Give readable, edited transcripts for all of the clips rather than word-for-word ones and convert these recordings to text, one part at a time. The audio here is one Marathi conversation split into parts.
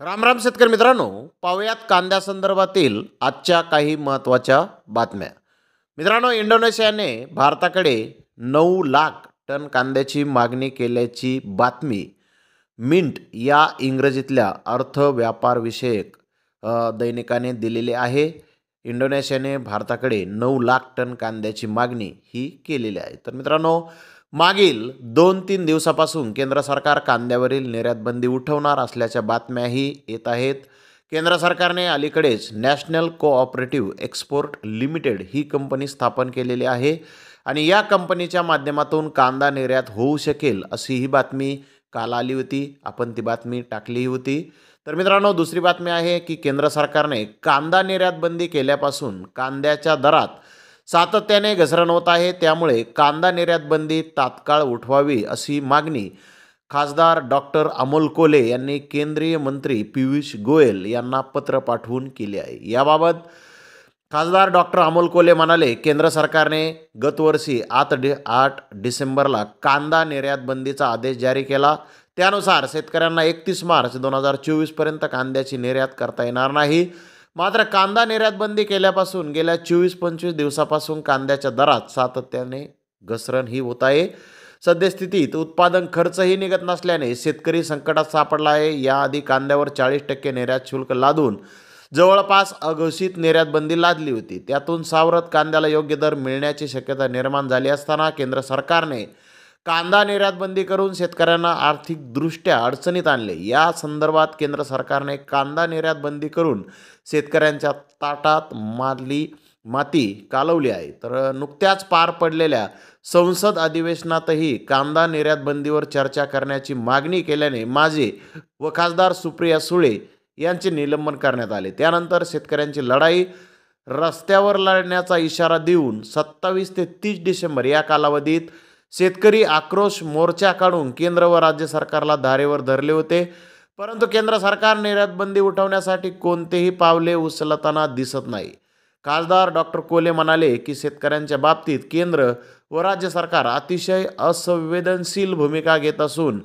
राम राम शेतकरी मित्रांनो, पाहुयात कांद्यासंदर्भातील आजच्या काही महत्त्वाच्या बातम्या. मित्रांनो, इंडोनेशियाने भारताकडे 9 लाख टन कांद्याची मागणी केल्याची बातमी मिंट या इंग्रजीतल्या अर्थ व्यापार विषयक दैनिकाने दिलेली आहे. इंडोनेशियाने भारताकडे 9 लाख टन कांद्याची मागणी ही केलेली आहे. तर मित्रांनो, मागील 2-3 दिवसापासून केंद्र सरकार कांद्यावरील निर्यातबंदी उठवणार असल्याच्या बातम्याही येत आहेत. केंद्र सरकारने अलीकडेच नॅशनल कोऑपरेटिव्ह एक्सपोर्ट लिमिटेड ही कंपनी स्थापन केलेली आहे आणि या कंपनीच्या माध्यमातून कांदा निर्यात होऊ शकेल अशी ही बातमी काल आली होती. आपण ती बातमी टाकलीही होती. तर मित्रांनो, दुसरी बातमी आहे की केंद्र सरकारने कांदा निर्यात बंदी केल्यापासून कांद्याच्या दरात सातत्याने घसरण होत आहे. त्यामुळे कांदा निर्यात बंदी तात्काळ उठवावी अशी मागणी खासदार डॉक्टर अमोल कोल्हे यांनी केंद्रीय मंत्री पियुष गोयल यांना पत्र पाठवून केले आहे. याबाबत खासदार डॉक्टर अमोल कोल्हे म्हणाले, केंद्र सरकारने गतवर्षी 8 डिसेंबरला कांदा निर्यात बंदीचा आदेश जारी केला. त्यानुसार शेतकऱ्यांना 31 मार्च 2024 पर्यंत कांद्याची निर्यात करता येणार नाही. मात्र कांदा निर्यात बंदी केल्यापासून गेल्या 24-25 दिवसापासून कांद्याच्या दरात सातत्याने घसरण ही होत आहे. सद्यस्थितीत उत्पादन खर्चही निघत नसल्याने शेतकरी संकटात सापडला आहे. याआधी कांद्यावर 40% निर्यात शुल्क लादून जवळपास अघोषित निर्यात बंदी लादली होती. त्यातून सावरत कांद्याला योग्य दर मिळण्याची शक्यता निर्माण झाली असताना केंद्र सरकारने कांदा निर्यात बंदी करून शेतकऱ्यांना आर्थिकदृष्ट्या अडचणीत आणले. या संदर्भात केंद्र सरकारने कांदा निर्यात बंदी करून शेतकऱ्यांच्या ताटात माती कालवली आहे. तर नुकत्याच पार पडलेल्या संसद अधिवेशनातही कांदा निर्यात बंदीवर चर्चा करण्याची मागणी केल्याने माजी व खासदार सुप्रिया सुळे यांचे निलंबन करण्यात आले. त्यानंतर शेतकऱ्यांची लढाई रस्त्यावर लढण्याचा इशारा देऊन 27 ते 30 डिसेंबर या कालावधीत शेतकरी आक्रोश मोर्चा काढून केंद्र व राज्य सरकारला धारेवर धरले होते. परंतु केंद्र सरकार निर्यात बंदी उठवण्यासाठी कोणतेही पावले उचलताना दिसत नाही. खासदार डॉक्टर कोल्हे म्हणाले की शेतकऱ्यांच्या बाबतीत केंद्र व राज्य सरकार अतिशय असंवेदनशील भूमिका घेत असून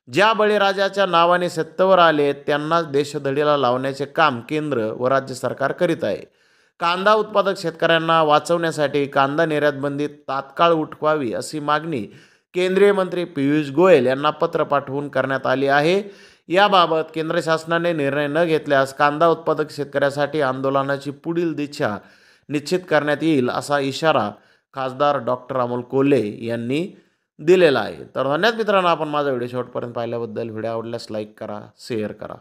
ज्या बळीराजाच्या नावाने सत्तेवर आले त्यांनाच देशधडीला लावण्याचे काम केंद्र व राज्य सरकार करीत आहे. कांदा उत्पादक शेतकऱ्यांना वाचवण्यासाठी कांदा निर्यात बंदी तात्काळ उठवावी अशी मागणी केंद्रीय मंत्री पियुष गोयल यांना पत्र पाठवून करण्यात आली आहे. याबाबत केंद्र शासनाने निर्णय न घेतल्यास कांदा उत्पादक शेतकऱ्यासाठी आंदोलनाची पुढील दिशा निश्चित करण्यात येईल असा इशारा खासदार डॉक्टर अमोल कोल्हे यांनी दिलेला आहे. तर धन्यवाद मित्रांनो, आपण माझा व्हिडिओ शेवटपर्यंत पाहिल्याबद्दल. व्हिडिओ आवडल्यास लाईक करा, शेअर करा.